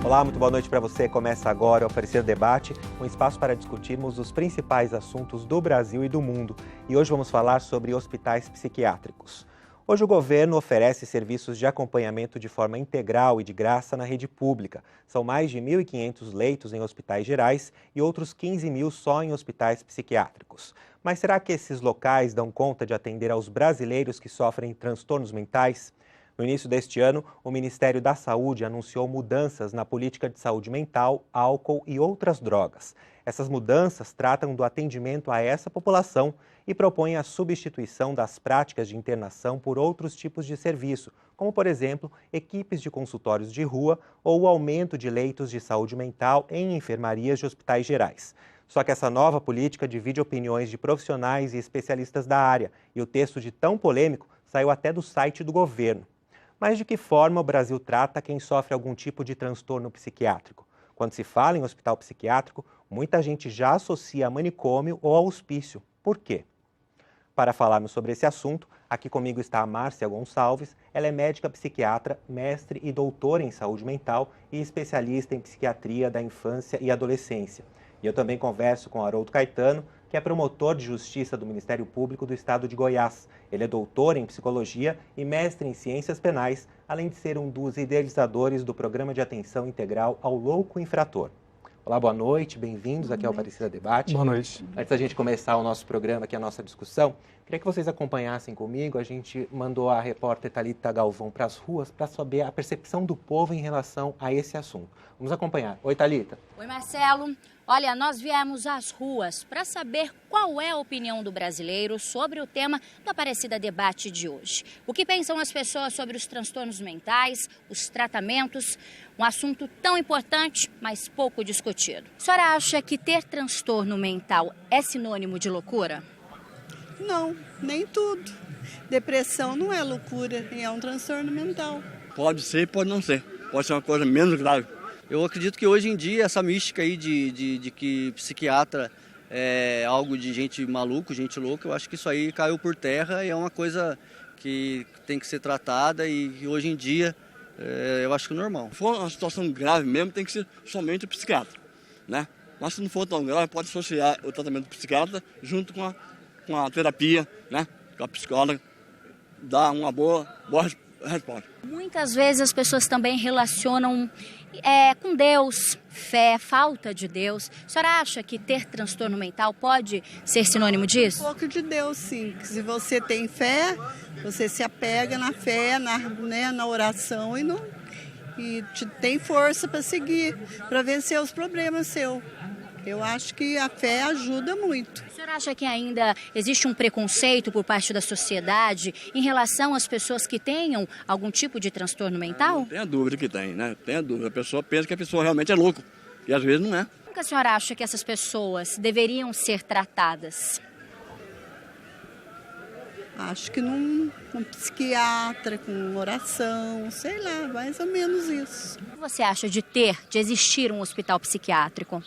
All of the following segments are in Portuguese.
Olá, muito boa noite para você. Começa agora o Aparecida Debate, um espaço para discutirmos os principais assuntos do Brasil e do mundo. E hoje vamos falar sobre hospitais psiquiátricos. Hoje o governo oferece serviços de acompanhamento de forma integral e de graça na rede pública. São mais de 1.500 leitos em hospitais gerais e outros 15 mil só em hospitais psiquiátricos. Mas será que esses locais dão conta de atender aos brasileiros que sofrem transtornos mentais? No início deste ano, o Ministério da Saúde anunciou mudanças na política de saúde mental, álcool e outras drogas. Essas mudanças tratam do atendimento a essa população e propõem a substituição das práticas de internação por outros tipos de serviço, como, por exemplo, equipes de consultórios de rua ou o aumento de leitos de saúde mental em enfermarias de hospitais gerais. Só que essa nova política divide opiniões de profissionais e especialistas da área, e o texto de tão polêmico saiu até do site do governo. Mas de que forma o Brasil trata quem sofre algum tipo de transtorno psiquiátrico? Quando se fala em hospital psiquiátrico, muita gente já associa a manicômio ou a hospício. Por quê? Para falarmos sobre esse assunto, aqui comigo está a Márcia Gonçalves. Ela é médica psiquiatra, mestre e doutora em saúde mental e especialista em psiquiatria da infância e adolescência. E eu também converso com Haroldo Caetano, que é promotor de justiça do Ministério Público do Estado de Goiás. Ele é doutor em psicologia e mestre em ciências penais, além de ser um dos idealizadores do Programa de Atenção Integral ao Louco Infrator. Olá, boa noite, bem-vindos aqui ao Aparecida Debate. Boa noite. Antes da gente começar o nosso programa, aqui a nossa discussão, queria que vocês acompanhassem comigo. A gente mandou a repórter Thalita Galvão para as ruas para saber a percepção do povo em relação a esse assunto. Vamos acompanhar. Oi, Thalita. Oi, Marcelo. Olha, nós viemos às ruas para saber qual é a opinião do brasileiro sobre o tema do Aparecida Debate de hoje. O que pensam as pessoas sobre os transtornos mentais, os tratamentos, um assunto tão importante, mas pouco discutido. A senhora acha que ter transtorno mental é sinônimo de loucura? Não, nem tudo. Depressão não é loucura, é um transtorno mental. Pode ser, pode não ser. Pode ser uma coisa menos grave. Eu acredito que hoje em dia essa mística aí de que psiquiatra é algo de gente maluca, gente louca, eu acho que isso aí caiu por terra e é uma coisa que tem que ser tratada e hoje em dia eu acho que é normal. Se for uma situação grave mesmo, tem que ser somente o psiquiatra, né? Mas se não for tão grave, pode associar o tratamento do psiquiatra junto com a terapia, né? Com a psicóloga, dá uma boa resposta. Muitas vezes as pessoas também relacionam com Deus, fé, falta de Deus. A senhora acha que ter transtorno mental pode ser sinônimo disso? Um pouco de Deus, sim. Se você tem fé, você se apega na fé, na oração e tem força para seguir, para vencer os problemas seus. Eu acho que a fé ajuda muito. A senhora acha que ainda existe um preconceito por parte da sociedade em relação às pessoas que tenham algum tipo de transtorno mental? Tem a dúvida que tem, né? Tem a dúvida. A pessoa pensa que a pessoa realmente é louca. E às vezes não é. Como que a senhora acha que essas pessoas deveriam ser tratadas? Acho que com psiquiatra, com oração, sei lá, mais ou menos isso. O que você acha de existir um hospital psiquiátrico?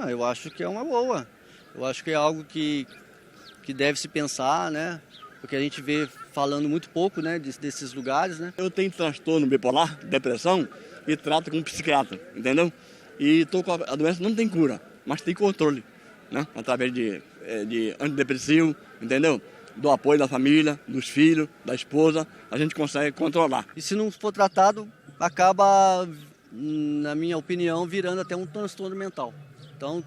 Eu acho que é uma boa. Eu acho que é algo que deve se pensar, né? Porque a gente vê falando muito pouco, né, desses lugares, né? Eu tenho transtorno bipolar, depressão, e trato com um psiquiatra, entendeu? E a doença não tem cura, mas tem controle, né? Através de antidepressivo, entendeu? Do apoio da família, dos filhos, da esposa, a gente consegue controlar. E se não for tratado, acaba, na minha opinião, virando até um transtorno mental. Então,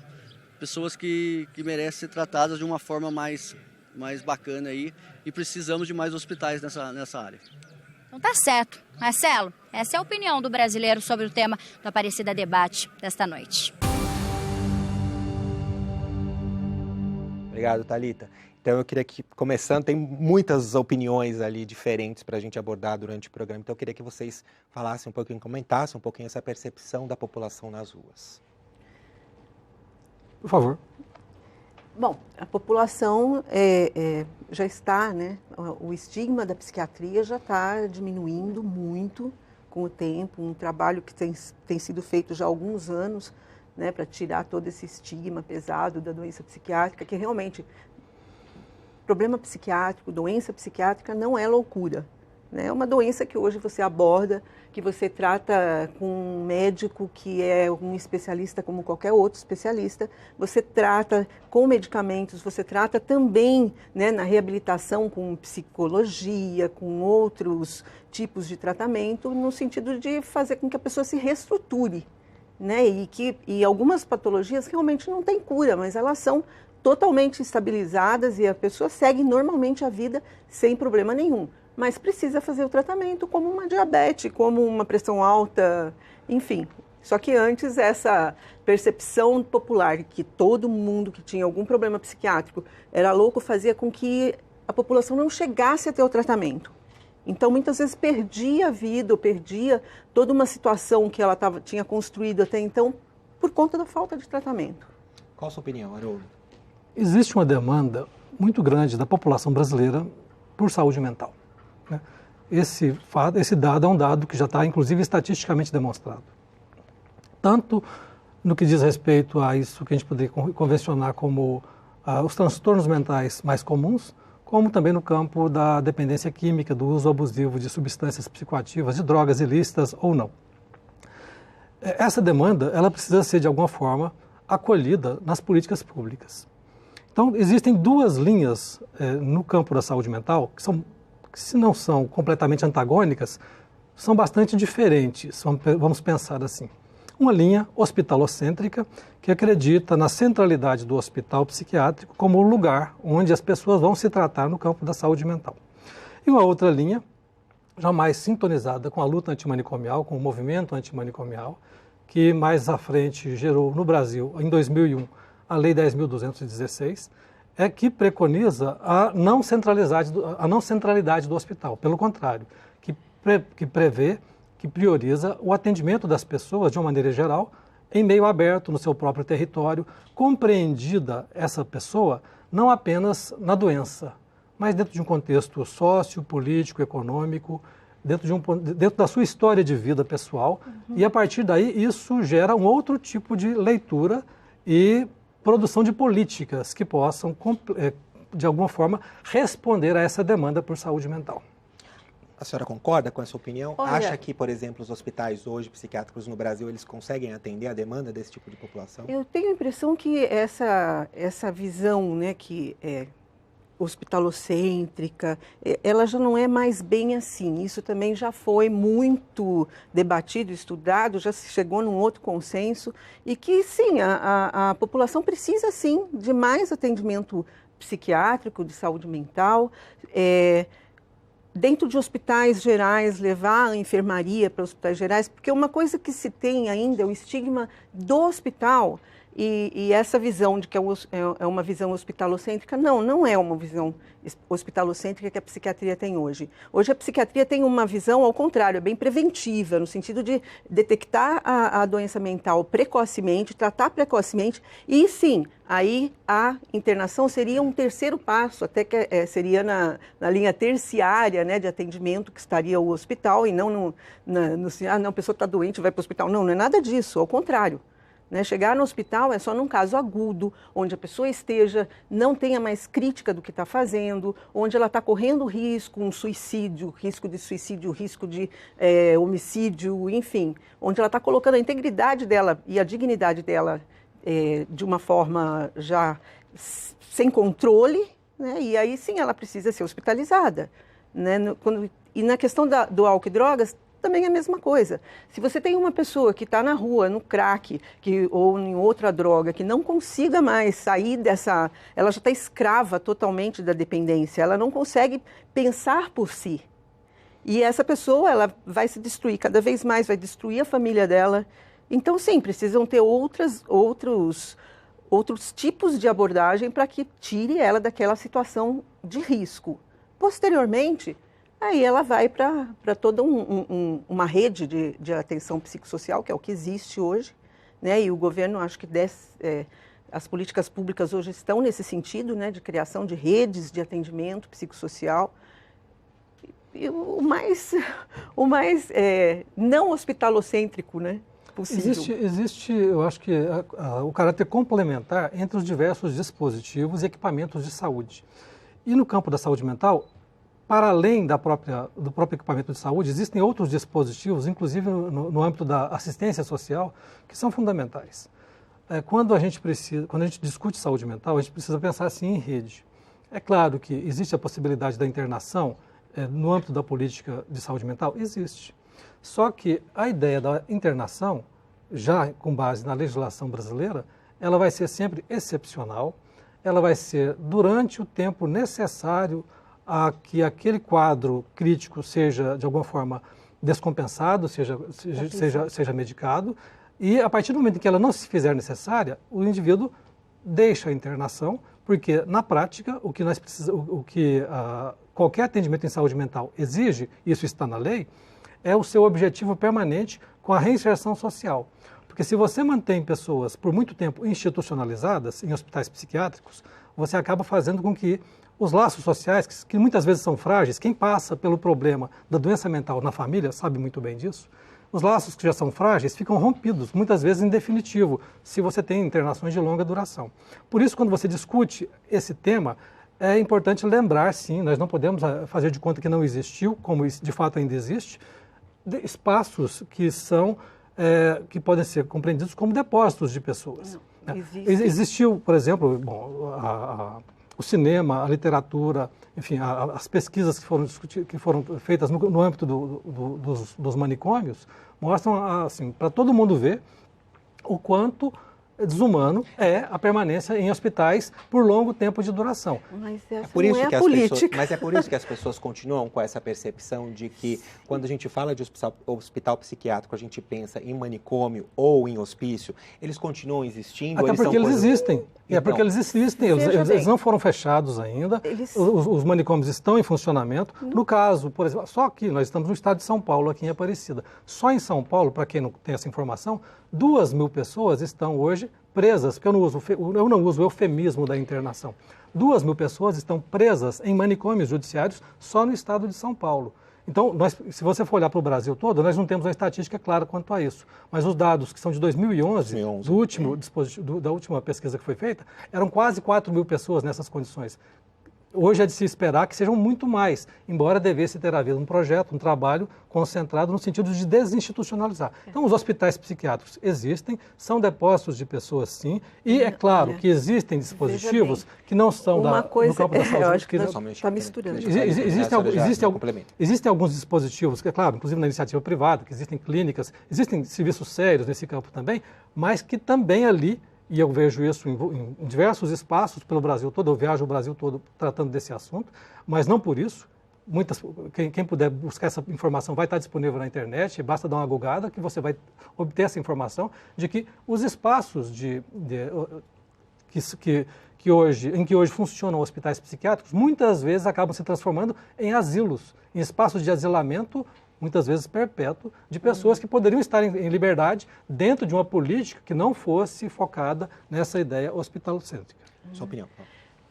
pessoas que merecem ser tratadas de uma forma mais bacana aí e precisamos de mais hospitais nessa área. Então tá certo. Marcelo, essa é a opinião do brasileiro sobre o tema do Aparecida Debate desta noite. Obrigado, Thalita. Então eu queria que, começando, tem muitas opiniões ali diferentes para a gente abordar durante o programa, então eu queria que vocês falassem um pouquinho, comentassem um pouquinho essa percepção da população nas ruas. Por favor. Bom, a população já está, né? O estigma da psiquiatria já está diminuindo muito com o tempo, um trabalho que tem sido feito já há alguns anos, né, para tirar todo esse estigma pesado da doença psiquiátrica, que realmente problema psiquiátrico, doença psiquiátrica não é loucura, né? É uma doença que hoje você aborda, que você trata com um médico que é um especialista como qualquer outro especialista, você trata com medicamentos, você trata também, né, na reabilitação com psicologia, com outros tipos de tratamento, no sentido de fazer com que a pessoa se reestruture, né? E algumas patologias realmente não têm cura, mas elas são totalmente estabilizadas e a pessoa segue normalmente a vida sem problema nenhum. Mas precisa fazer o tratamento como uma diabetes, como uma pressão alta, enfim. Só que antes essa percepção popular que todo mundo que tinha algum problema psiquiátrico era louco fazia com que a população não chegasse a ter o tratamento. Então, muitas vezes perdia a vida, ou perdia toda uma situação que ela tinha construído até então por conta da falta de tratamento. Qual a sua opinião, Haroldo? Existe uma demanda muito grande da população brasileira por saúde mental. Esse dado é um dado que já está, inclusive, estatisticamente demonstrado. Tanto no que diz respeito a isso que a gente poderia convencionar como os transtornos mentais mais comuns, como também no campo da dependência química, do uso abusivo de substâncias psicoativas, de drogas ilícitas ou não. Essa demanda, ela precisa ser, de alguma forma, acolhida nas políticas públicas. Então, existem duas linhas no campo da saúde mental que se não são completamente antagônicas, são bastante diferentes, vamos pensar assim. Uma linha hospitalocêntrica, que acredita na centralidade do hospital psiquiátrico como o lugar onde as pessoas vão se tratar no campo da saúde mental. E uma outra linha, jamais sintonizada com a luta antimanicomial, com o movimento antimanicomial, que mais à frente gerou no Brasil, em 2001, a Lei 10.216, é que preconiza a não centralidade do hospital. Pelo contrário, que prevê, que prioriza o atendimento das pessoas, de uma maneira geral, em meio aberto, no seu próprio território, compreendida essa pessoa não apenas na doença, mas dentro de um contexto sócio, político, econômico, dentro da sua história de vida pessoal. E a partir daí isso gera um outro tipo de leitura e produção de políticas que possam, de alguma forma, responder a essa demanda por saúde mental. A senhora concorda com essa opinião? Olha, acha que, por exemplo, os hospitais hoje psiquiátricos no Brasil, eles conseguem atender a demanda desse tipo de população? Eu tenho a impressão que essa visão, né, que é hospitalocêntrica, ela já não é mais bem assim. Isso também já foi muito debatido, estudado, já se chegou num outro consenso, e que sim, a população precisa sim de mais atendimento psiquiátrico, de saúde mental, dentro de hospitais gerais, levar a enfermaria para hospitais gerais, porque uma coisa que se tem ainda é o estigma do hospital. E essa visão de que é uma visão hospitalocêntrica, não é uma visão hospitalocêntrica que a psiquiatria tem hoje. Hoje a psiquiatria tem uma visão ao contrário, é bem preventiva, no sentido de detectar a doença mental precocemente, tratar precocemente, e sim, aí a internação seria um terceiro passo, até que seria na linha terciária, né, de atendimento, que estaria o hospital, e não a pessoa está doente, vai para o hospital. Não é nada disso, ao contrário. Né? Chegar no hospital é só num caso agudo, onde a pessoa não tenha mais crítica do que está fazendo, onde ela está correndo risco, risco de suicídio, risco de homicídio, enfim, onde ela está colocando a integridade dela e a dignidade dela de uma forma já sem controle, né? E aí sim ela precisa ser hospitalizada. Né? E na questão do álcool e drogas, também é a mesma coisa. Se você tem uma pessoa que está na rua, no crack, ou em outra droga, que não consiga mais sair dessa... Ela já está escrava totalmente da dependência, ela não consegue pensar por si. E essa pessoa, ela vai se destruir cada vez mais, vai destruir a família dela. Então, sim, precisam ter outros tipos de abordagem para que tire ela daquela situação de risco. Posteriormente, aí ela vai para toda uma rede de atenção psicossocial, que é o que existe hoje, né? E o governo, acho que as políticas públicas hoje estão nesse sentido, né? De criação de redes de atendimento psicossocial. E o mais não hospitalocêntrico, né, possível. Existe, eu acho que o caráter complementar entre os diversos dispositivos e equipamentos de saúde. E no campo da saúde mental, para além do próprio equipamento de saúde, existem outros dispositivos, inclusive no âmbito da assistência social, que são fundamentais. Quando a gente discute saúde mental, a gente precisa pensar assim em rede. É claro que existe a possibilidade da internação no âmbito da política de saúde mental? Existe. Só que a ideia da internação, já com base na legislação brasileira, ela vai ser sempre excepcional, ela vai ser durante o tempo necessário a que aquele quadro crítico seja, de alguma forma, descompensado, seja medicado, e a partir do momento em que ela não se fizer necessária, o indivíduo deixa a internação, porque na prática o que qualquer atendimento em saúde mental exige, isso está na lei, é o seu objetivo permanente com a reinserção social. Porque se você mantém pessoas por muito tempo institucionalizadas em hospitais psiquiátricos, você acaba fazendo com que os laços sociais, que muitas vezes são frágeis, quem passa pelo problema da doença mental na família sabe muito bem disso, os laços que já são frágeis ficam rompidos, muitas vezes em definitivo, se você tem internações de longa duração. Por isso, quando você discute esse tema, é importante lembrar, sim, nós não podemos fazer de conta que não existiu, como de fato ainda existe, espaços que podem ser compreendidos como depósitos de pessoas. Existiu, por exemplo, o cinema, a literatura, enfim, as pesquisas que foram feitas no âmbito dos manicômios mostram, assim, para todo mundo ver o quanto desumano é a permanência em hospitais por longo tempo de duração. Mas essa não é a política. Mas é por isso que as pessoas continuam com essa percepção de que quando a gente fala de hospital psiquiátrico, a gente pensa em manicômio ou em hospício, eles continuam existindo? Até porque eles existem. Então, porque eles existem, eles não foram fechados ainda, os manicômios estão em funcionamento. No caso, por exemplo, só aqui, nós estamos no estado de São Paulo, aqui em Aparecida. Só em São Paulo, para quem não tem essa informação, 2.000 pessoas estão hoje presas, porque eu não uso o eufemismo da internação. 2.000 pessoas estão presas em manicômios judiciários só no estado de São Paulo. Então, se você for olhar para o Brasil todo, nós não temos uma estatística clara quanto a isso. Mas os dados que são de 2011, da última pesquisa que foi feita, eram quase 4.000 pessoas nessas condições. Hoje é de se esperar que sejam muito mais, embora devesse ter havido um projeto, um trabalho concentrado no sentido de desinstitucionalizar. Então, os hospitais psiquiátricos existem, são depósitos de pessoas, sim, e é claro que existem dispositivos que não são no campo da saúde. Eu acho que está misturando. Existem alguns dispositivos, que é claro, inclusive na iniciativa privada, que existem clínicas, existem serviços sérios nesse campo também, mas que também ali, e eu vejo isso em diversos espaços pelo Brasil todo, eu viajo o Brasil todo tratando desse assunto, mas não por isso. Quem puder buscar essa informação vai estar disponível na internet, basta dar uma googada que você vai obter essa informação de que os espaços em que hoje funcionam hospitais psiquiátricos, muitas vezes acabam se transformando em asilos, em espaços de asilamento, muitas vezes perpétuo, de pessoas que poderiam estar em liberdade dentro de uma política que não fosse focada nessa ideia hospitalocêntrica. Sua opinião?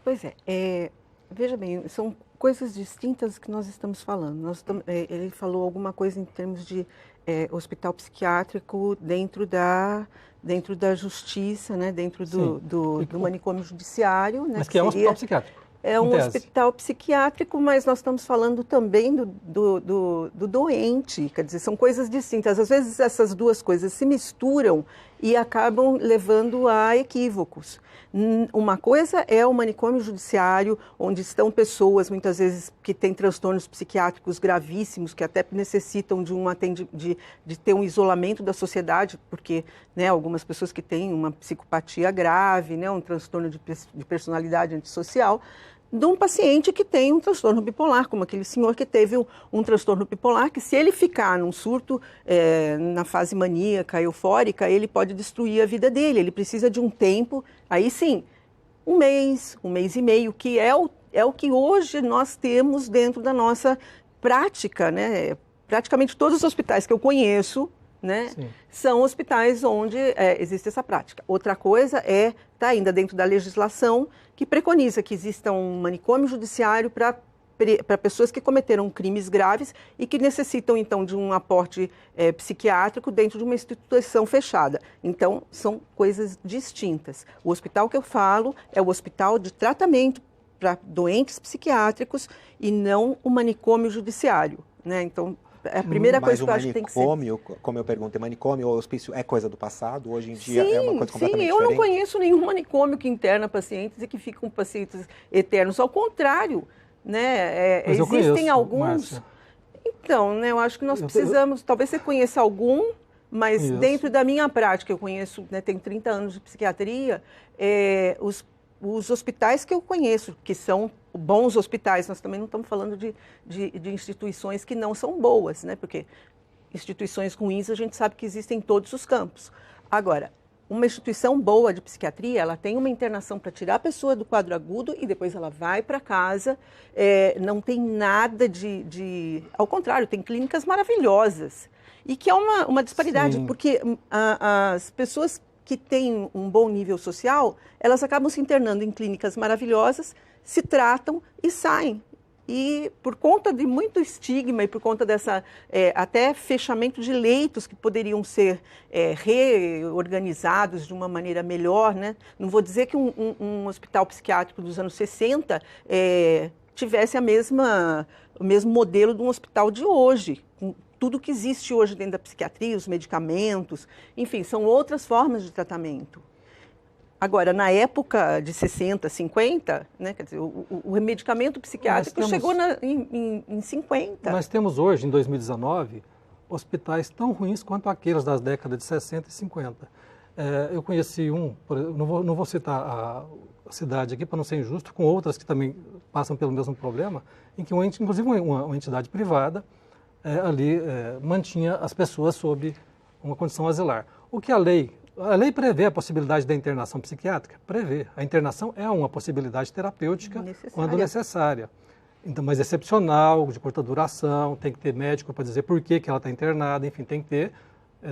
Pois veja bem, são coisas distintas que nós estamos falando. Ele falou alguma coisa em termos de hospital psiquiátrico dentro da justiça, né, dentro do manicômio judiciário. Né, mas que é um hospital psiquiátrico. É um hospital psiquiátrico, mas nós estamos falando também do doente, quer dizer, são coisas distintas. Às vezes essas duas coisas se misturam e acabam levando a equívocos. Uma coisa é o manicômio judiciário, onde estão pessoas, muitas vezes, que têm transtornos psiquiátricos gravíssimos, que até necessitam de ter um isolamento da sociedade, porque, né, algumas pessoas que têm uma psicopatia grave, né, um transtorno de personalidade antissocial, de um paciente que tem um transtorno bipolar, como aquele senhor que teve um transtorno bipolar, que se ele ficar num surto, na fase maníaca, eufórica, ele pode destruir a vida dele, ele precisa de um tempo, aí sim, um mês e meio, que é o que hoje nós temos dentro da nossa prática, né? Praticamente todos os hospitais que eu conheço, né, são hospitais onde existe essa prática. Outra coisa está ainda dentro da legislação que preconiza que exista um manicômio judiciário para pessoas que cometeram crimes graves e que necessitam, então, de um aporte psiquiátrico dentro de uma instituição fechada. Então, são coisas distintas. O hospital que eu falo é o hospital de tratamento para doentes psiquiátricos e não o manicômio judiciário, né? Então, é a primeira coisa que eu acho que tem que ser... Mas o manicômio, como eu perguntei, manicômio ou hospício é coisa do passado? Hoje em dia é uma coisa completamente diferente? Sim, eu não conheço nenhum manicômio que interna pacientes e que ficam pacientes eternos. Ao contrário, né? Mas eu existem conheço, alguns... Márcia. Então, né, eu acho que nós precisamos... Talvez você conheça algum, mas Isso. dentro da minha prática, eu conheço, né, tenho 30 anos de psiquiatria, os hospitais que eu conheço, que são bons hospitais, nós também não estamos falando de instituições que não são boas, né? Porque instituições ruins a gente sabe que existem em todos os campos. Agora, uma instituição boa de psiquiatria, ela tem uma internação para tirar a pessoa do quadro agudo e depois ela vai para casa, não tem nada Ao contrário, tem clínicas maravilhosas. E que é uma disparidade, Sim. porque as pessoas que têm um bom nível social, elas acabam se internando em clínicas maravilhosas, se tratam e saem. E por conta de muito estigma e por conta dessa até fechamento de leitos que poderiam ser reorganizados de uma maneira melhor, né? Não vou dizer que um hospital psiquiátrico dos anos 60 tivesse o mesmo modelo de um hospital de hoje, com tudo que existe hoje dentro da psiquiatria, os medicamentos, enfim, são outras formas de tratamento. Agora, na época de 60, 50, né, quer dizer, o medicamento psiquiátrico chegou em 50. Nós temos hoje, em 2019, hospitais tão ruins quanto aqueles das décadas de 60 e 50. Eu conheci não vou citar a cidade aqui para não ser injusto, com outras que também passam pelo mesmo problema, em que inclusive uma entidade privada ali mantinha as pessoas sob uma condição asilar. O que a lei prevê a possibilidade da internação psiquiátrica? Prevê. A internação é uma possibilidade terapêutica quando necessária. Então, mas excepcional, de curta duração, tem que ter médico para dizer por que ela está internada, enfim, tem que ter,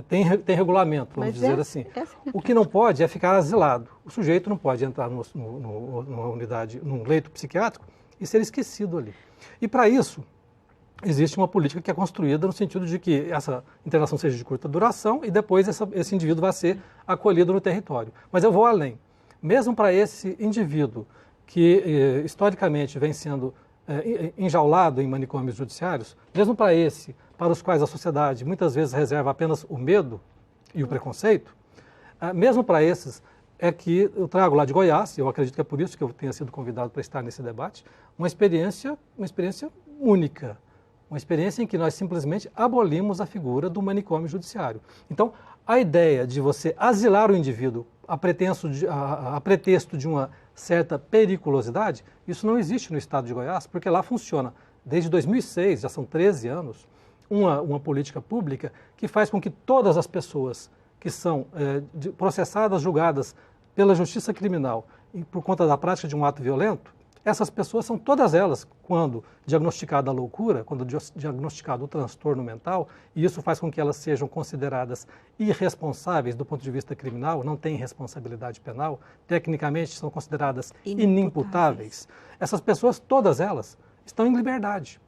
tem regulamento, vamos dizer assim. O que não pode é ficar asilado. O sujeito não pode entrar numa unidade, num leito psiquiátrico e ser esquecido ali. E para isso, existe uma política que é construída no sentido de que essa internação seja de curta duração e depois esse indivíduo vai ser acolhido no território. Mas eu vou além. Mesmo para esse indivíduo que historicamente vem sendo enjaulado em manicômios judiciários, mesmo para os quais a sociedade muitas vezes reserva apenas o medo e o preconceito, mesmo para esses é que eu trago lá de Goiás, e eu acredito que é por isso que eu tenha sido convidado para estar nesse debate, uma experiência única. Uma experiência em que nós simplesmente abolimos a figura do manicômio judiciário. Então, a ideia de você asilar o indivíduo a pretexto de uma certa periculosidade, isso não existe no estado de Goiás, porque lá funciona, desde 2006, já são 13 anos, uma política pública que faz com que todas as pessoas que são processadas, julgadas pela justiça criminal e por conta da prática de um ato violento, essas pessoas são todas elas, quando diagnosticada a loucura, quando diagnosticado o transtorno mental, e isso faz com que elas sejam consideradas irresponsáveis do ponto de vista criminal, não têm responsabilidade penal, tecnicamente são consideradas inimputáveis. Essas pessoas, todas elas, estão em liberdade.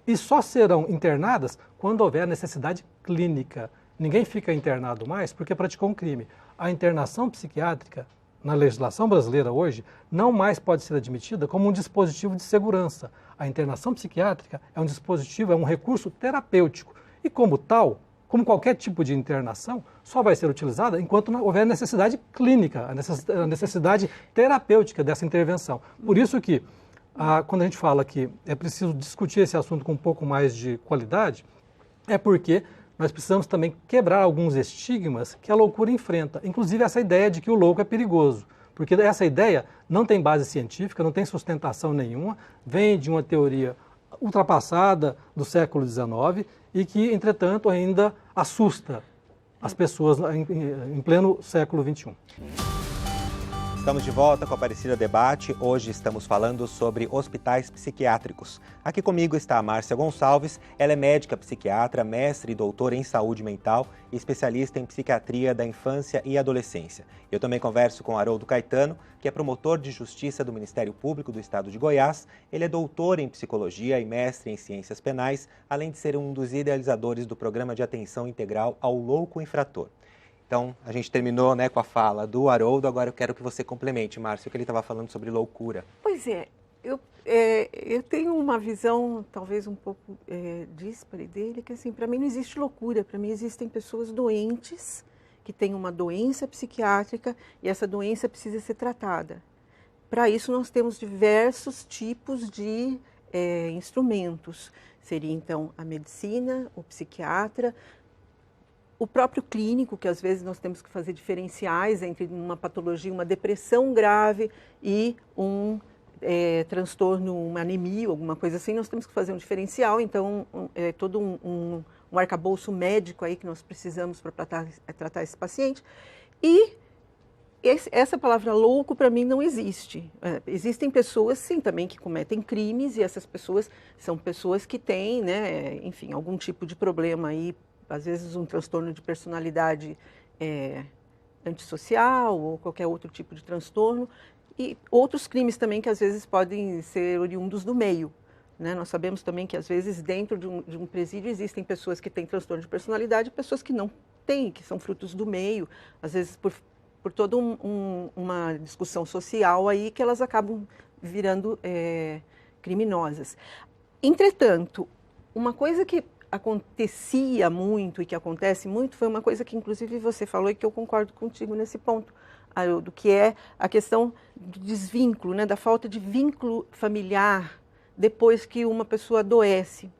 E só serão internadas quando houver necessidade clínica. Ninguém fica internado mais porque praticou um crime. A internação psiquiátrica, na legislação brasileira hoje, não mais pode ser admitida como um dispositivo de segurança. A internação psiquiátrica é um dispositivo, é um recurso terapêutico. E como tal, como qualquer tipo de internação, só vai ser utilizada enquanto não houver necessidade clínica, a necessidade terapêutica dessa intervenção. Por isso que, quando a gente fala que é preciso discutir esse assunto com um pouco mais de qualidade, é porque nós precisamos também quebrar alguns estigmas que a loucura enfrenta, inclusive essa ideia de que o louco é perigoso, porque essa ideia não tem base científica, não tem sustentação nenhuma, vem de uma teoria ultrapassada do século XIX e que, entretanto, ainda assusta as pessoas em pleno século XXI. Estamos de volta com a Aparecida Debate. Hoje estamos falando sobre hospitais psiquiátricos. Aqui comigo está a Márcia Gonçalves. Ela é médica psiquiatra, mestre e doutora em saúde mental e especialista em psiquiatria da infância e adolescência. Eu também converso com Haroldo Caetano, que é promotor de justiça do Ministério Público do Estado de Goiás. Ele é doutor em psicologia e mestre em ciências penais, além de ser um dos idealizadores do Programa de Atenção Integral ao Louco Infrator. Então, a gente terminou, com a fala do Haroldo, agora eu quero que você complemente, Márcia, o que ele estava falando sobre loucura. Pois é, Eu tenho uma visão talvez um pouco díspare dele, que assim, para mim não existe loucura, para mim existem pessoas doentes que têm uma doença psiquiátrica e essa doença precisa ser tratada. Para isso nós temos diversos tipos de instrumentos. Seria então a medicina, o psiquiatra, o próprio clínico, que às vezes nós temos que fazer diferenciais entre uma patologia, uma depressão grave e um transtorno, uma anemia, alguma coisa assim, nós temos que fazer um diferencial, então todo um arcabouço médico aí que nós precisamos para tratar esse paciente. E essa palavra louco para mim não existe. Existem pessoas, sim, também que cometem crimes e essas pessoas são pessoas que têm, né, enfim, algum tipo de problema aí, às vezes um transtorno de personalidade antissocial ou qualquer outro tipo de transtorno. E outros crimes também que às vezes podem ser oriundos do meio. Né? Nós sabemos também que às vezes dentro de um presídio existem pessoas que têm transtorno de personalidade e pessoas que não têm, que são frutos do meio, às vezes por toda uma discussão social aí que elas acabam virando criminosas. Entretanto, uma coisa que acontecia muito e que acontece muito foi uma coisa que inclusive você falou e que eu concordo contigo nesse ponto, do que é a questão do desvínculo, né, da falta de vínculo familiar depois que uma pessoa adoece.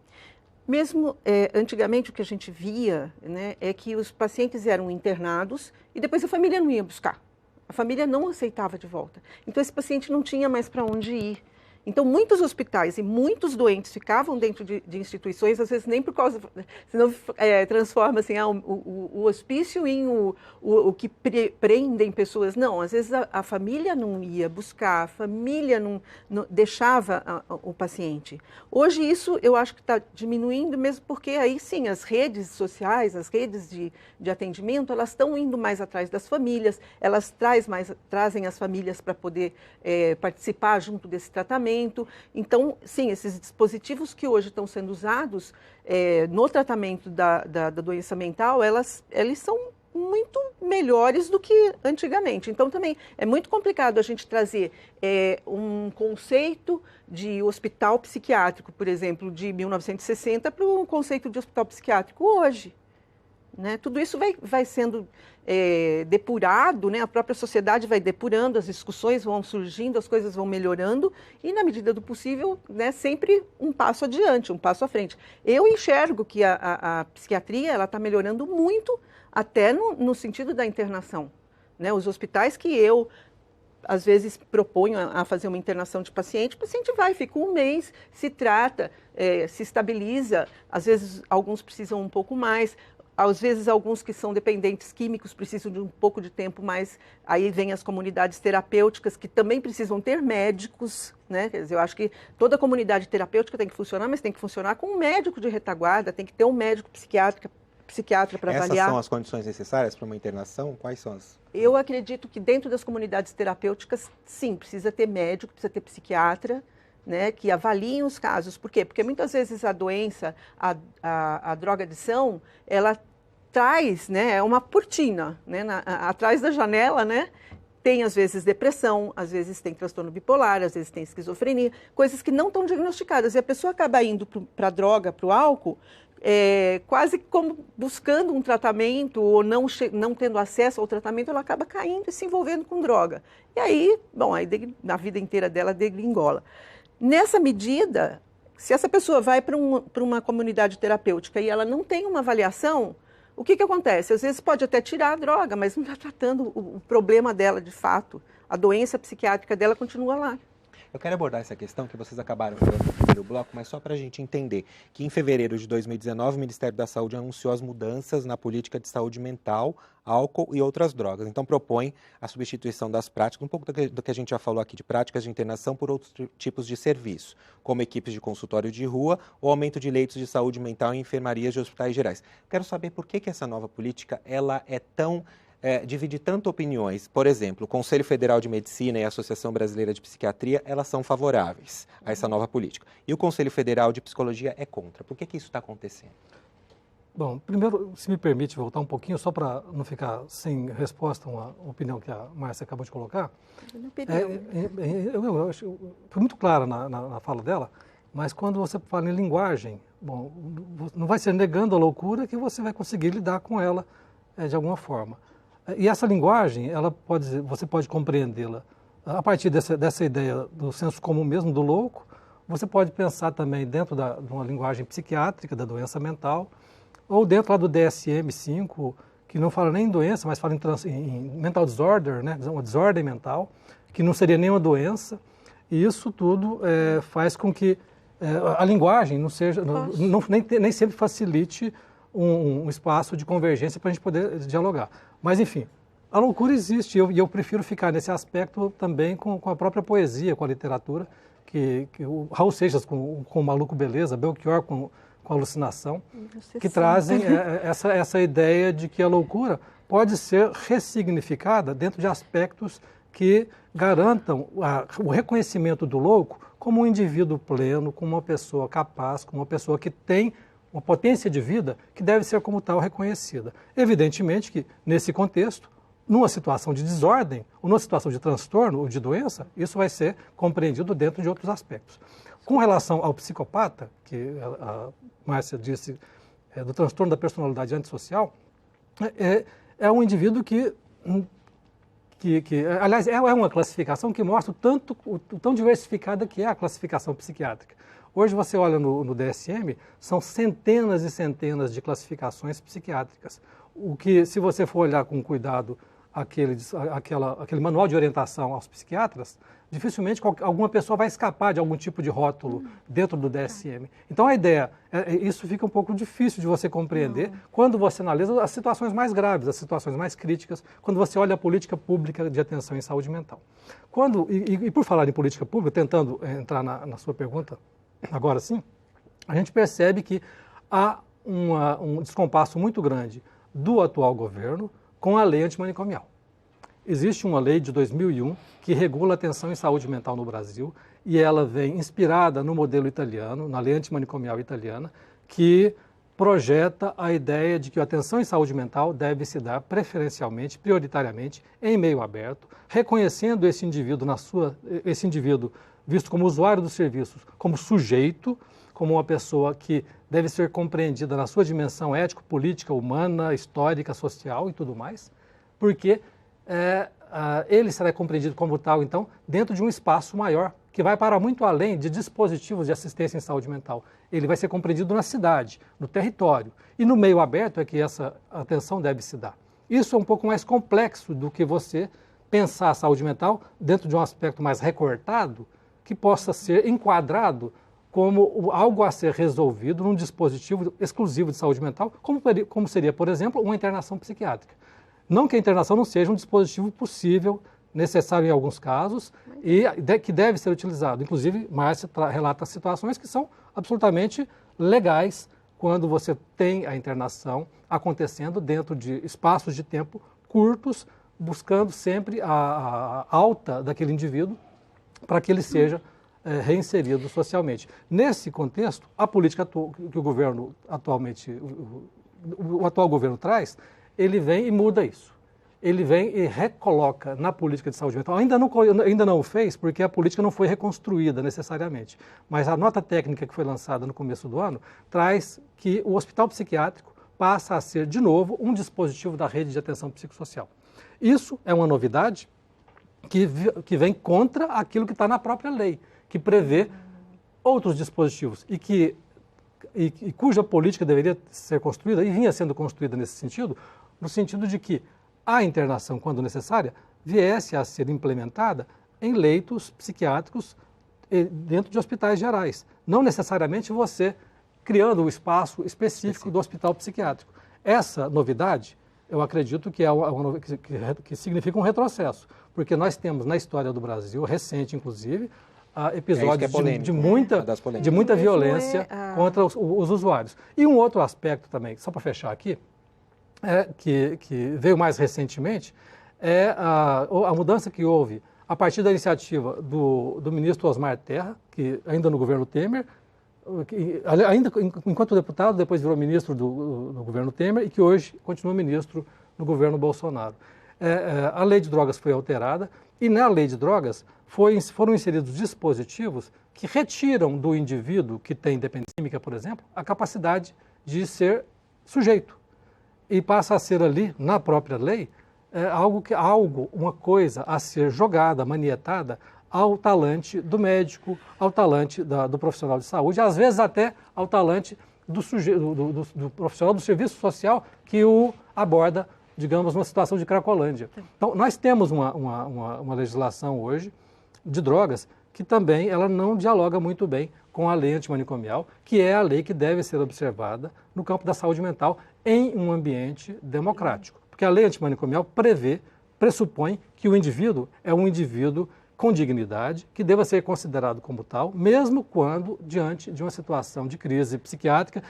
Mesmo antigamente o que a gente via, né, é que os pacientes eram internados e depois a família não ia buscar. A família não aceitava de volta. Então esse paciente não tinha mais para onde ir. Então, muitos hospitais e muitos doentes ficavam dentro de instituições, às vezes nem por causa, senão transforma assim, o hospício em o que prendem pessoas. Não, às vezes a família não ia buscar, a família não deixava o paciente. Hoje isso eu acho que está diminuindo mesmo porque aí sim, as redes sociais, as redes de atendimento, elas estão indo mais atrás das famílias, elas trazem as famílias para poder participar junto desse tratamento. Então, sim, esses dispositivos que hoje estão sendo usados no tratamento da doença mental, eles são muito melhores do que antigamente. Então, também é muito complicado a gente trazer um conceito de hospital psiquiátrico, por exemplo, de 1960 para um conceito de hospital psiquiátrico hoje. Né? Tudo isso vai sendo depurado, né? A própria sociedade vai depurando, as discussões vão surgindo, as coisas vão melhorando e, na medida do possível, né, sempre um passo adiante, um passo à frente. Eu enxergo que a psiquiatria está melhorando muito, até no sentido da internação. Né? Os hospitais que eu, às vezes, proponho a fazer uma internação de paciente, o paciente vai, fica um mês, se trata, se estabiliza, às vezes alguns precisam um pouco mais. Às vezes, alguns que são dependentes químicos precisam de um pouco de tempo, mas aí vem as comunidades terapêuticas que também precisam ter médicos, né? Quer dizer, eu acho que toda comunidade terapêutica tem que funcionar, mas tem que funcionar com um médico de retaguarda, tem que ter um médico psiquiatra para avaliar. Essas são as condições necessárias para uma internação? Quais são as? Eu acredito que dentro das comunidades terapêuticas, sim, precisa ter médico, precisa ter psiquiatra, né, que avaliem os casos. Por quê? Porque muitas vezes a doença, a drogadição, ela traz, né, uma cortina, né, atrás da janela, né, tem às vezes depressão, às vezes tem transtorno bipolar, às vezes tem esquizofrenia, coisas que não estão diagnosticadas. E a pessoa acaba indo para a droga, para o álcool, quase como buscando um tratamento ou não tendo acesso ao tratamento, ela acaba caindo e se envolvendo com droga. E aí, bom, aí na vida inteira dela degringola. Nessa medida, se essa pessoa vai para uma comunidade terapêutica e ela não tem uma avaliação, o que acontece? Às vezes pode até tirar a droga, mas não está tratando o problema dela de fato. A doença psiquiátrica dela continua lá. Eu quero abordar essa questão que vocês acabaram falando no primeiro bloco, mas só para a gente entender que em fevereiro de 2019 o Ministério da Saúde anunciou as mudanças na política de saúde mental, álcool e outras drogas. Então propõe a substituição das práticas, um pouco do que a gente já falou aqui de práticas de internação por outros tipos de serviço, como equipes de consultório de rua ou aumento de leitos de saúde mental em enfermarias de hospitais gerais. Quero saber por que essa nova política ela é tão divide tanto opiniões. Por exemplo, o Conselho Federal de Medicina e a Associação Brasileira de Psiquiatria, elas são favoráveis a essa nova política. E o Conselho Federal de Psicologia é contra. Por que isso está acontecendo? Bom, primeiro, se me permite voltar um pouquinho, só para não ficar sem resposta a uma opinião que a Márcia acabou de colocar. Eu acho, foi muito clara na fala dela, mas quando você fala em linguagem, bom, não vai ser negando a loucura que você vai conseguir lidar com ela de alguma forma. E essa linguagem, você pode compreendê-la a partir dessa ideia do senso comum mesmo, do louco. Você pode pensar também dentro de uma linguagem psiquiátrica, da doença mental, ou dentro lá do DSM-5, que não fala nem em doença, mas fala em mental disorder, né? Uma desordem mental, que não seria nenhuma doença. E isso tudo faz com que a linguagem não seja, nem sempre facilite um espaço de convergência para a gente poder dialogar. Mas, enfim, a loucura existe, e eu prefiro ficar nesse aspecto também com a própria poesia, com a literatura, que o Raul Seixas com o Maluco Beleza, Belchior com alucinação, que trazem essa ideia de que a loucura pode ser ressignificada dentro de aspectos que garantam o reconhecimento do louco como um indivíduo pleno, como uma pessoa capaz, como uma pessoa que tem uma potência de vida que deve ser como tal reconhecida. Evidentemente que, nesse contexto, numa situação de desordem, ou numa situação de transtorno ou de doença, isso vai ser compreendido dentro de outros aspectos. Com relação ao psicopata, que a Márcia disse, do transtorno da personalidade antissocial, é um indivíduo que aliás, é uma classificação que mostra o tão diversificada que é a classificação psiquiátrica. Hoje você olha no DSM, são centenas e centenas de classificações psiquiátricas. O que, se você for olhar com cuidado aquele manual de orientação aos psiquiatras, dificilmente alguma pessoa vai escapar de algum tipo de rótulo dentro do DSM. Então a ideia, isso fica um pouco difícil de você compreender quando você analisa as situações mais graves, as situações mais críticas, quando você olha a política pública de atenção em saúde mental. E por falar em política pública, tentando entrar na sua pergunta, agora sim, a gente percebe que há um descompasso muito grande do atual governo com a lei antimanicomial. Existe uma lei de 2001 que regula a atenção em saúde mental no Brasil e ela vem inspirada no modelo italiano, na lei antimanicomial italiana, que projeta a ideia de que a atenção em saúde mental deve se dar preferencialmente, prioritariamente, em meio aberto, reconhecendo esse indivíduo visto como usuário dos serviços, como sujeito, como uma pessoa que deve ser compreendida na sua dimensão ético, política, humana, histórica, social e tudo mais, porque ele será compreendido como tal, então, dentro de um espaço maior, que vai para muito além de dispositivos de assistência em saúde mental. Ele vai ser compreendido na cidade, no território, e no meio aberto é que essa atenção deve se dar. Isso é um pouco mais complexo do que você pensar a saúde mental dentro de um aspecto mais recortado, que possa ser enquadrado como algo a ser resolvido num dispositivo exclusivo de saúde mental, como seria, por exemplo, uma internação psiquiátrica. Não que a internação não seja um dispositivo possível, necessário em alguns casos, e que deve ser utilizado. Inclusive, Márcia relata situações que são absolutamente legais quando você tem a internação acontecendo dentro de espaços de tempo curtos, buscando sempre a alta daquele indivíduo para que ele seja reinserido socialmente. Nesse contexto, a política que o governo atualmente, o atual governo traz, ele vem e muda isso. Ele vem e recoloca na política de saúde mental. Ainda não o fez porque a política não foi reconstruída necessariamente. Mas a nota técnica que foi lançada no começo do ano traz que o hospital psiquiátrico passa a ser, de novo, um dispositivo da rede de atenção psicossocial. Isso é uma novidade que vem contra aquilo que está na própria lei, que prevê outros dispositivos e cuja política deveria ser construída e vinha sendo construída nesse sentido, no sentido de que a internação, quando necessária, viesse a ser implementada em leitos psiquiátricos dentro de hospitais gerais. Não necessariamente você criando o espaço específico do hospital psiquiátrico. Essa novidade, eu acredito que que significa um retrocesso, porque nós temos na história do Brasil, recente inclusive, episódios de muita violência contra os usuários. E um outro aspecto também, só para fechar aqui, que veio mais recentemente, é a mudança que houve a partir da iniciativa do ministro Osmar Terra, que ainda no governo Temer, ainda enquanto deputado, depois virou ministro do governo Temer e que hoje continua ministro no governo Bolsonaro. A lei de drogas foi alterada e na lei de drogas foram inseridos dispositivos que retiram do indivíduo que tem dependência química, por exemplo, a capacidade de ser sujeito. E passa a ser ali, na própria lei, uma coisa a ser jogada, manietada ao talante do médico, ao talante do profissional de saúde, às vezes até ao talante do profissional do serviço social que o aborda, digamos, numa situação de cracolândia. Então, nós temos uma legislação hoje de drogas que também ela não dialoga muito bem com a lei antimanicomial, que é a lei que deve ser observada no campo da saúde mental em um ambiente democrático. Porque a lei antimanicomial pressupõe que o indivíduo é um indivíduo com dignidade, que deva ser considerado como tal, mesmo quando diante de uma situação de crise psiquiátrica,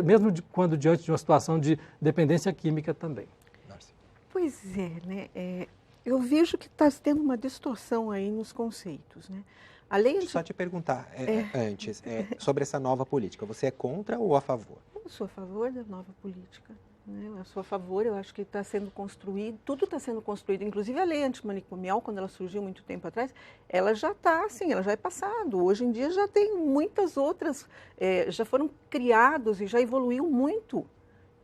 mesmo quando diante de uma situação de dependência química também. Pois é, né? Eu vejo que está tendo uma distorção aí nos conceitos, né? Deixa eu só te perguntar antes, sobre essa nova política. Você é contra ou a favor? Eu sou a favor da nova política. Eu sou a favor, eu acho que está sendo construído, tudo está sendo construído, inclusive a lei antimanicomial, quando ela surgiu muito tempo atrás, ela já está assim, ela já é passado. Hoje em dia já tem muitas outras, já foram criados e já evoluiu muito.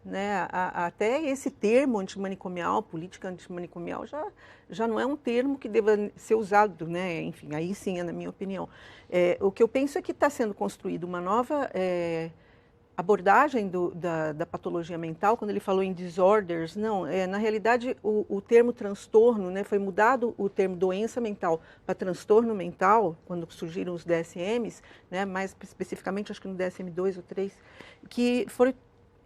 Né? Até esse termo antimanicomial, política antimanicomial, já não é um termo que deva ser usado, né? Enfim, aí sim, na minha opinião. O que eu penso é que está sendo construída uma nova abordagem da patologia mental. Quando ele falou em disorders, não, na realidade o termo transtorno, né, foi mudado o termo doença mental para transtorno mental, quando surgiram os DSMs, né, mais especificamente acho que no DSM-2 ou 3, que foi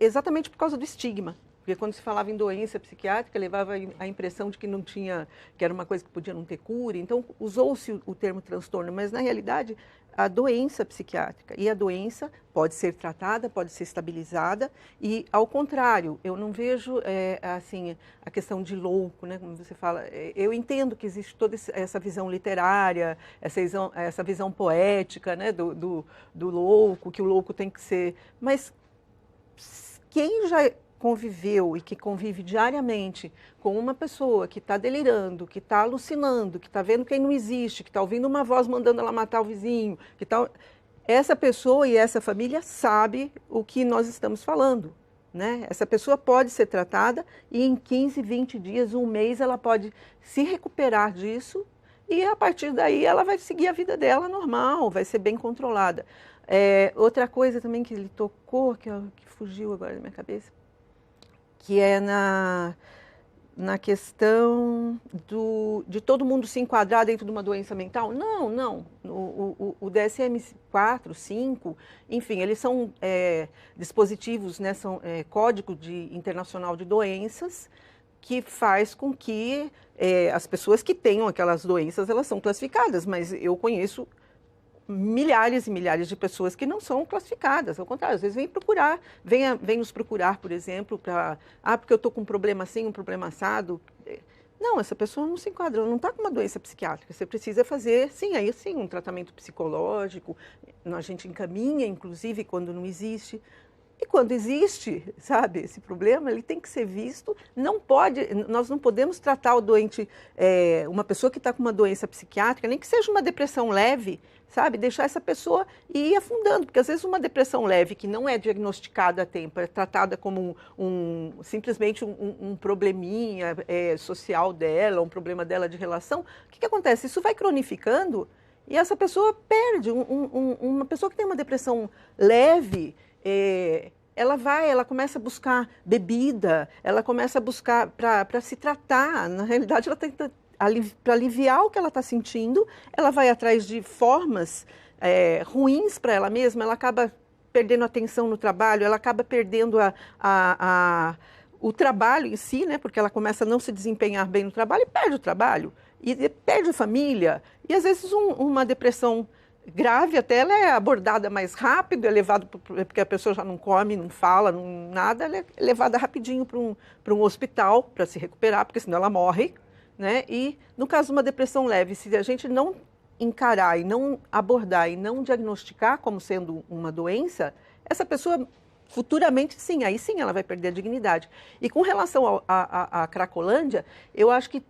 exatamente por causa do estigma. Porque quando se falava em doença psiquiátrica, levava a impressão de que não tinha, que era uma coisa que podia não ter cura. Então, usou-se o termo transtorno, mas na realidade, a doença psiquiátrica. E a doença pode ser tratada, pode ser estabilizada. E, ao contrário, eu não vejo, assim, a questão de louco, né, como você fala. Eu entendo que existe toda essa visão literária, essa visão poética, né, do louco, que o louco tem que ser... Mas quem já conviveu e que convive diariamente com uma pessoa que está delirando, que está alucinando, que está vendo quem não existe, que está ouvindo uma voz mandando ela matar o vizinho, essa pessoa e essa família sabe o que nós estamos falando. Né? Essa pessoa pode ser tratada e em 15, 20 dias, um mês, ela pode se recuperar disso e a partir daí ela vai seguir a vida dela normal, vai ser bem controlada. Outra coisa também que ele tocou, que fugiu agora da minha cabeça, que é na questão de todo mundo se enquadrar dentro de uma doença mental. Não. O DSM-4, 5, enfim, eles são dispositivos, né, são código internacional de doenças, que faz com que as pessoas que tenham aquelas doenças, elas são classificadas, mas eu conheço milhares e milhares de pessoas que não são classificadas, ao contrário, às vezes vem nos procurar, por exemplo, porque eu estou com um problema assim, um problema assado. Não, essa pessoa não se enquadra, ela não está com uma doença psiquiátrica, você precisa fazer, aí sim, um tratamento psicológico, a gente encaminha, inclusive, quando não existe. E quando existe, sabe, esse problema, ele tem que ser visto, nós não podemos tratar o doente, uma pessoa que está com uma doença psiquiátrica, nem que seja uma depressão leve, sabe, deixar essa pessoa ir afundando, porque às vezes uma depressão leve que não é diagnosticada a tempo, é tratada como simplesmente um probleminha social dela, um problema dela de relação, o que acontece? Isso vai cronificando e essa pessoa perde, uma pessoa que tem uma depressão leve, ela começa a buscar bebida, ela começa a buscar para se tratar. Na realidade, ela tenta, para aliviar o que ela está sentindo, ela vai atrás de formas ruins para ela mesma, ela acaba perdendo atenção no trabalho, ela acaba perdendo o trabalho em si, né, porque ela começa a não se desempenhar bem no trabalho e perde o trabalho, e perde a família, e às vezes uma depressão grave, até ela é abordada mais rápido, é levado porque a pessoa já não come, não fala, nada, ela é levada rapidinho para um hospital para se recuperar, porque senão ela morre, né? E no caso de uma depressão leve, se a gente não encarar e não abordar e não diagnosticar como sendo uma doença, essa pessoa futuramente, sim, aí sim ela vai perder a dignidade. E com relação à Cracolândia, eu acho que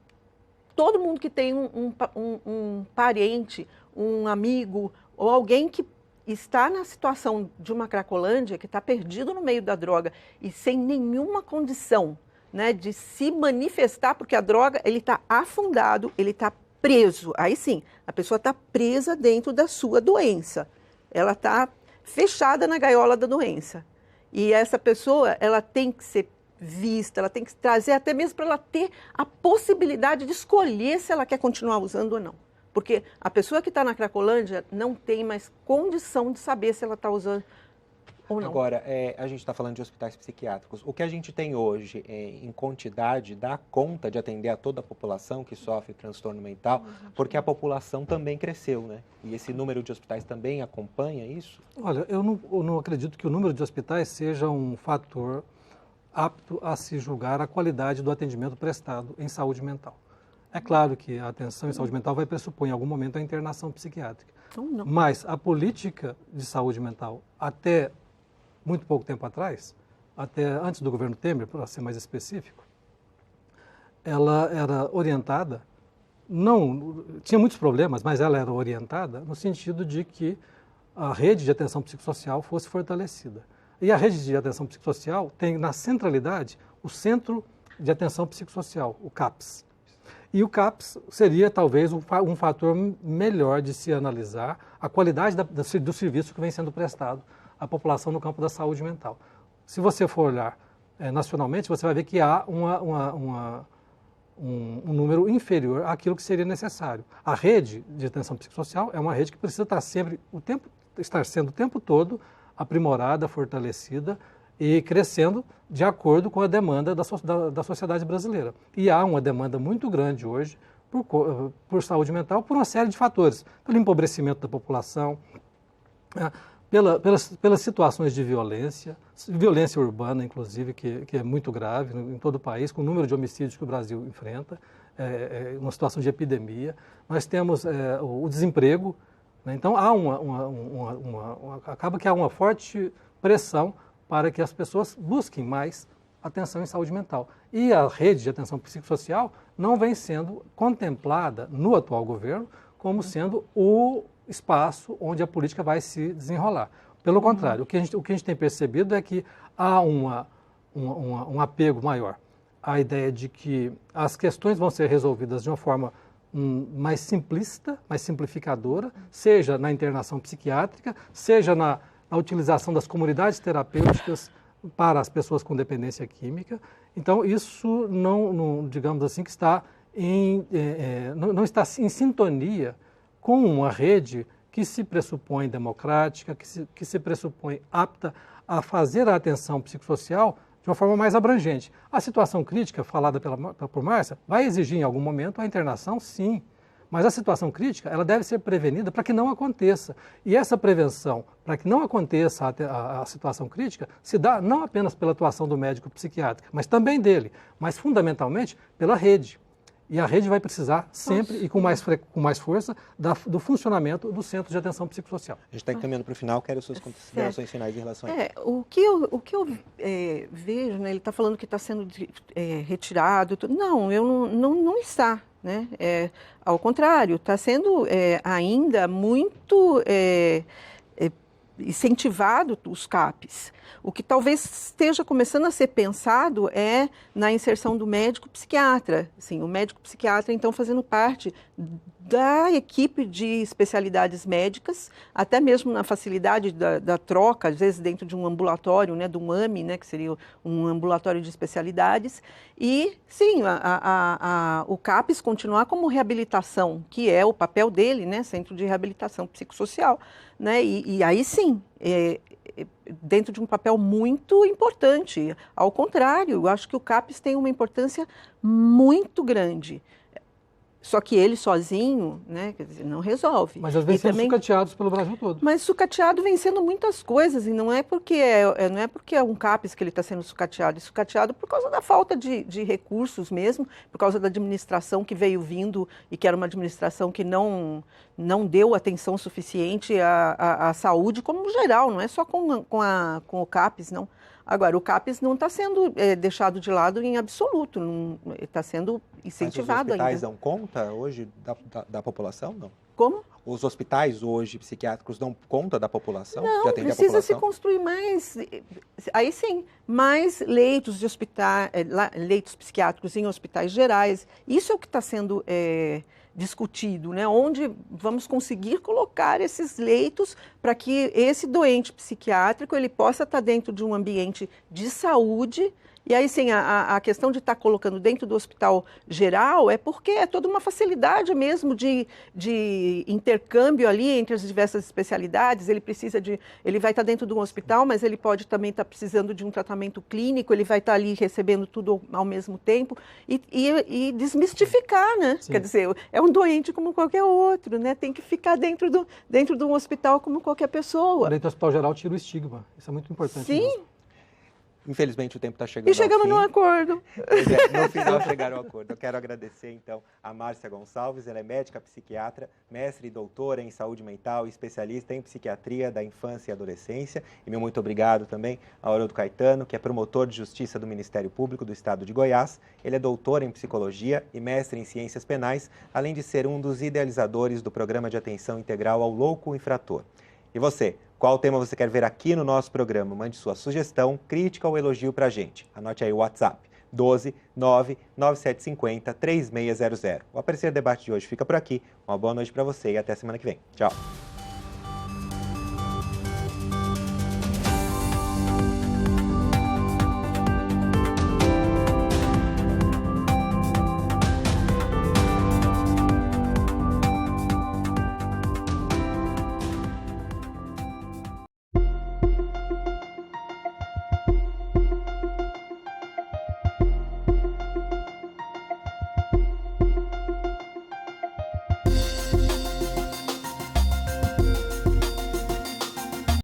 todo mundo que tem um parente, um amigo ou alguém que está na situação de uma Cracolândia, que está perdido no meio da droga e sem nenhuma condição, né, de se manifestar, porque a droga, ele está afundado, ele está preso. Aí sim, a pessoa está presa dentro da sua doença. Ela está fechada na gaiola da doença. E essa pessoa, ela tem que ser vista, ela tem que trazer até mesmo para ela ter a possibilidade de escolher se ela quer continuar usando ou não. Porque a pessoa que está na Cracolândia não tem mais condição de saber se ela está usando ou não. Agora, a gente está falando de hospitais psiquiátricos. O que a gente tem hoje em quantidade dá conta de atender a toda a população que sofre transtorno mental? Porque a população também cresceu, né? E esse número de hospitais também acompanha isso? Olha, eu não acredito que o número de hospitais seja um fator apto a se julgar a qualidade do atendimento prestado em saúde mental. É claro que a atenção em saúde mental vai pressupor em algum momento a internação psiquiátrica. Não. Mas a política de saúde mental, até muito pouco tempo atrás, até antes do governo Temer, para ser mais específico, ela era orientada, tinha muitos problemas, mas ela era orientada no sentido de que a rede de atenção psicossocial fosse fortalecida. E a rede de atenção psicossocial tem na centralidade o Centro de Atenção Psicossocial, o CAPS. E o CAPS seria talvez um fator melhor de se analisar a qualidade do serviço que vem sendo prestado à população no campo da saúde mental. Se você for olhar nacionalmente, você vai ver que há um número inferior àquilo que seria necessário. A rede de atenção psicossocial é uma rede que precisa estar sendo o tempo todo aprimorada, fortalecida e crescendo de acordo com a demanda da sociedade brasileira. E há uma demanda muito grande hoje por saúde mental por uma série de fatores. Pelo empobrecimento da população, pelas situações de violência urbana, inclusive, que é muito grave em todo o país, com o número de homicídios que o Brasil enfrenta, uma situação de epidemia. Nós temos o desemprego, né? Então, acaba que há uma forte pressão para que as pessoas busquem mais atenção em saúde mental. E a rede de atenção psicossocial não vem sendo contemplada no atual governo como sendo o espaço onde a política vai se desenrolar. Pelo contrário, o que a gente tem percebido é que há um apego maior à ideia de que as questões vão ser resolvidas de uma forma mais simplista, mais simplificadora, seja na internação psiquiátrica, seja na utilização das comunidades terapêuticas para as pessoas com dependência química. Então, isso digamos assim, que está não está em sintonia com uma rede que se pressupõe democrática, que se pressupõe apta a fazer a atenção psicossocial de uma forma mais abrangente. A situação crítica, falada por Márcia, vai exigir em algum momento a internação, sim. Mas a situação crítica, ela deve ser prevenida para que não aconteça. E essa prevenção, para que não aconteça a situação crítica, se dá não apenas pela atuação do médico psiquiátrico, mas também dele, mas fundamentalmente pela rede. E a rede vai precisar sempre e com mais força do funcionamento do Centro de Atenção Psicossocial. A gente está encaminhando para o final, quero suas considerações finais em relação a isso. O que eu vejo, né, ele está falando que está sendo retirado. Não, não está. Né? Ao contrário, está sendo ainda muito incentivado os CAPs. O que talvez esteja começando a ser pensado é na inserção do médico psiquiatra. Assim, o médico psiquiatra, então, fazendo parte da equipe de especialidades médicas, até mesmo na facilidade da troca, às vezes dentro de um ambulatório, né, do AME, né, que seria um ambulatório de especialidades. E, sim, o CAPS continuar como reabilitação, que é o papel dele, né, Centro de Reabilitação Psicossocial. Né, e aí, sim, dentro de um papel muito importante. Ao contrário, eu acho que o CAPS tem uma importância muito grande. Só que ele sozinho, né, quer dizer, não resolve. Mas às vezes são sucateados pelo Brasil todo. Mas sucateado vem sendo muitas coisas, e não é porque é um CAPES que ele está sendo sucateado, é sucateado por causa da falta de recursos mesmo, por causa da administração que veio vindo e que era uma administração que não deu atenção suficiente à saúde como geral, não é só com o CAPES, não. Agora, o CAPES não está sendo deixado de lado em absoluto, está sendo incentivado ainda. Mas os hospitais dão conta hoje da população, não? Como? Os hospitais hoje psiquiátricos dão conta da população? Não, precisa se construir mais, aí sim, mais leitos de leitos psiquiátricos em hospitais gerais. Isso é o que está sendo discutido, né? Onde vamos conseguir colocar esses leitos para que esse doente psiquiátrico ele possa estar dentro de um ambiente de saúde. E aí, sim, a questão de estar colocando dentro do hospital geral é porque é toda uma facilidade mesmo de intercâmbio ali entre as diversas especialidades. Ele vai estar dentro de um hospital, mas ele pode também estar precisando de um tratamento clínico, ele vai estar ali recebendo tudo ao mesmo tempo e desmistificar, né? Sim. Quer dizer, é um doente como qualquer outro, né? Tem que ficar dentro de um hospital como qualquer pessoa. Dentro do hospital geral tira o estigma, isso é muito importante. Sim. Mesmo. Infelizmente o tempo está chegando. E chegamos num acordo. No final chegaram ao acordo. Eu quero agradecer então a Márcia Gonçalves, ela é médica psiquiatra, mestre e doutora em saúde mental e especialista em psiquiatria da infância e adolescência. E meu muito obrigado também ao Haroldo Caetano, que é promotor de justiça do Ministério Público do Estado de Goiás. Ele é doutor em psicologia e mestre em ciências penais, além de ser um dos idealizadores do programa de atenção integral ao louco infrator. E você? Qual tema você quer ver aqui no nosso programa? Mande sua sugestão, crítica ou elogio para a gente. Anote aí o WhatsApp, 12 99750 3600. O Aparecer Debate de hoje fica por aqui. Uma boa noite para você e até semana que vem. Tchau.